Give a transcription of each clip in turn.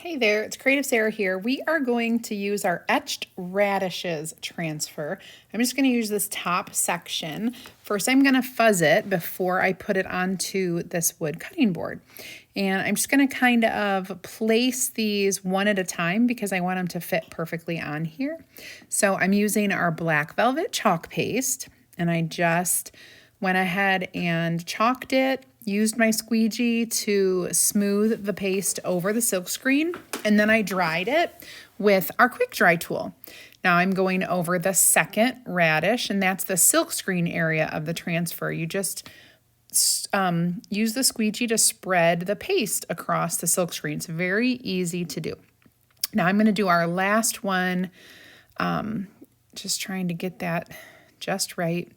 Hey there, it's CreativeSarah here. We are going to use our Etched Radishes transfer. I'm just going to use this top section. First, I'm going to fuzz it before I put it onto this wood cutting board. And I'm just going to kind of place these one at a time because I want them to fit perfectly on here. So I'm using our black velvet chalk paste, and I just went ahead and chalked it, used my squeegee to smooth the paste over the silk screen, and then I dried it with our quick dry tool. Now I'm going over the second radish, and that's the silk screen area of the transfer. You just use the squeegee to spread the paste across the silk screen. It's very easy to do. Now I'm going to do our last one, just trying to get that just right.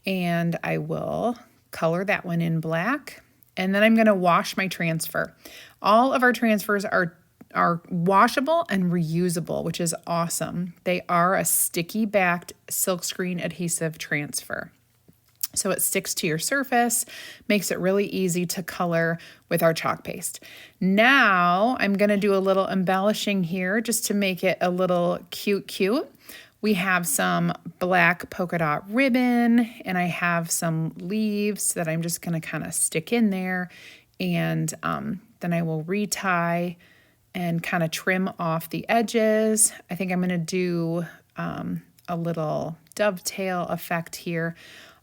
And I will color that one in black. And then I'm going to wash my transfer. All of our transfers are washable and reusable, which is awesome. They are a sticky backed silkscreen adhesive transfer. So it sticks to your surface, makes it really easy to color with our chalk paste. Now I'm going to do a little embellishing here just to make it a little cute. We have some black polka dot ribbon, and I have some leaves that I'm just going to kind of stick in there, and then I will retie and kind of trim off the edges. I think I'm going to do a little dovetail effect here.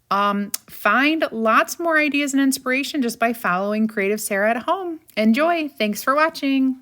Find lots more ideas and inspiration just by following CreativeSarah at home. Enjoy! Thanks for watching!